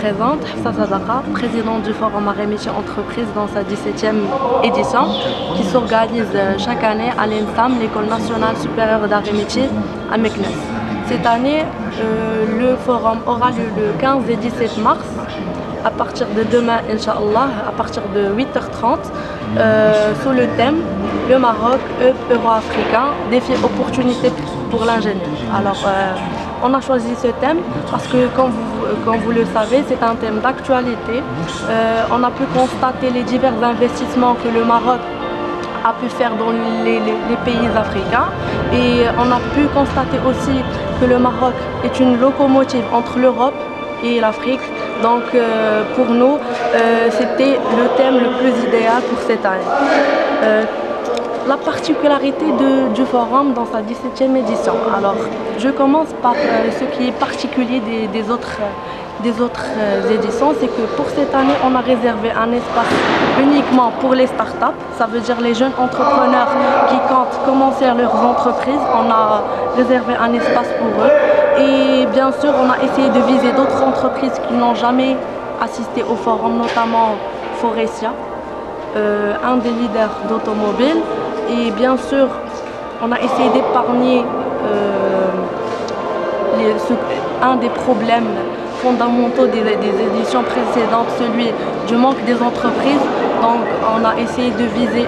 présente Hafsa Sadaqa, présidente du Forum Arrêt Métiers Entreprises dans sa 17e édition qui s'organise chaque année à l'ENSAM, l'École nationale supérieure d'arrêt métiers à Meknès. Cette année, le forum aura lieu le 15 et 17 mars à partir de demain, Inch'Allah, à partir de 8h30, sous le thème le Maroc, euro-africain, défi opportunité pour l'ingénieur. Alors, on a choisi ce thème parce que, comme vous le savez, c'est un thème d'actualité. On a pu constater les divers investissements que le Maroc a pu faire dans les pays africains, et on a pu constater aussi que le Maroc est une locomotive entre l'Europe et l'Afrique. Donc pour nous, c'était le thème le plus idéal pour cette année. La particularité du forum dans sa 17e édition. Alors, je commence par ce qui est particulier des autres éditions, c'est que pour cette année, on a réservé un espace uniquement pour les startups. Ça veut dire les jeunes entrepreneurs qui comptent commencer leurs entreprises. On a réservé un espace pour eux. Et bien sûr, on a essayé de viser d'autres entreprises qui n'ont jamais assisté au forum, notamment Forestia, un des leaders d'automobile. Et bien sûr, on a essayé d'épargner un des problèmes fondamentaux des éditions précédentes, celui du manque des entreprises. Donc on a essayé de viser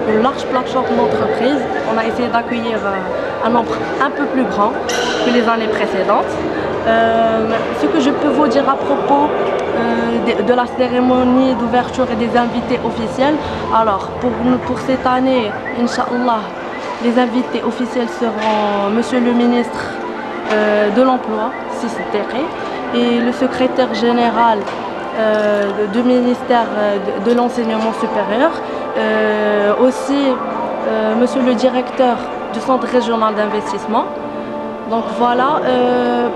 une large plateforme d'entreprises. On a essayé d'accueillir un nombre un peu plus grand que les années précédentes. Ce que je peux vous dire à propos de la cérémonie d'ouverture et des invités officiels, alors pour cette année, Inch'Allah, les invités officiels seront Monsieur le ministre de l'Emploi, Sissi Terré, et le secrétaire général du ministère de l'Enseignement supérieur, aussi Monsieur le directeur du Centre régional d'investissement. Donc voilà,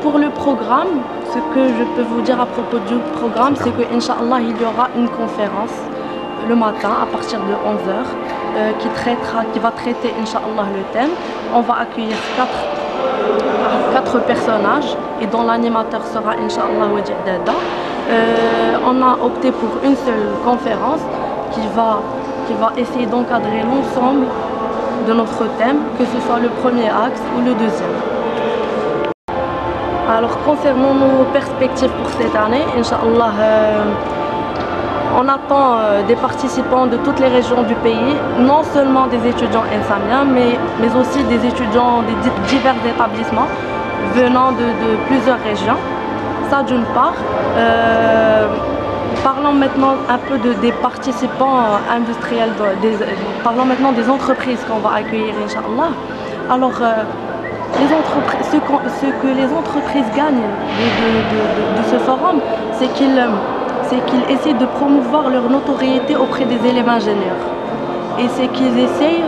pour le programme, ce que je peux vous dire à propos du programme, c'est que Inch'Allah, il y aura une conférence le matin à partir de 11h qui va traiter Inch'Allah le thème. On va accueillir quatre personnages et dont l'animateur sera Inch'Allah Wadi Dada. On a opté pour une seule conférence qui va essayer d'encadrer l'ensemble de notre thème, que ce soit le premier axe ou le deuxième. Alors concernant nos perspectives pour cette année, Inch'Allah, on attend des participants de toutes les régions du pays, non seulement des étudiants insamiens, mais aussi des étudiants des divers établissements venant de plusieurs régions. Ça d'une part. Parlons maintenant un peu des participants industriels, parlons maintenant des entreprises qu'on va accueillir, Inch'Allah. Alors, ce que les entreprises gagnent de ce forum, c'est qu'ils essaient de promouvoir leur notoriété auprès des élèves ingénieurs. Et c'est qu'ils essayent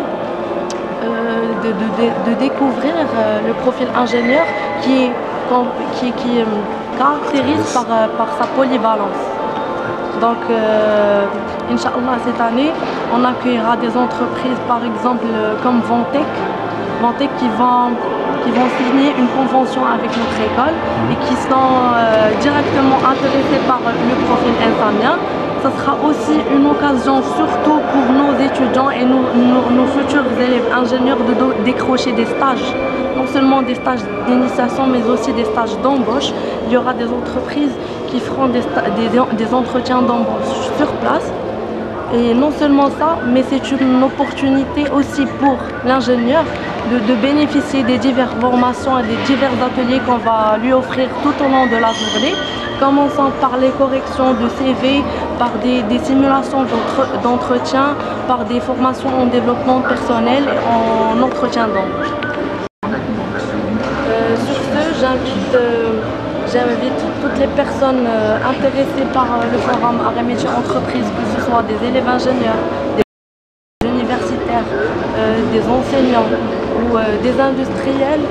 de découvrir le profil ingénieur qui caractérise par sa polyvalence. Donc, Inch'Allah, cette année, on accueillera des entreprises, par exemple, comme Vantec qui vont signer une convention avec notre école et qui sont directement intéressés par le profil infamien. Ça sera aussi une occasion, surtout pour nos étudiants et nos futurs élèves ingénieurs, de décrocher des stages. Non seulement des stages d'initiation, mais aussi des stages d'embauche. Il y aura des entreprises qui feront des entretiens d'embauche sur place. Et non seulement ça, mais c'est une opportunité aussi pour l'ingénieur de bénéficier des diverses formations et des divers ateliers qu'on va lui offrir tout au long de la journée, commençant par les corrections de CV, par des simulations d'entretien, par des formations en développement personnel et en entretien d'embauche. Sur ce, j'invite toutes les personnes intéressées par le forum Arrêt Métiers Entreprises, que ce soit des élèves ingénieurs, des universitaires, des enseignants ou des industriels,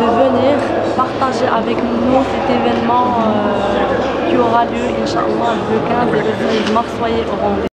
de venir partager avec nous cet événement qui aura lieu, Inch'Allah, le 15 et le 16 mars. Soyez au rendez-vous.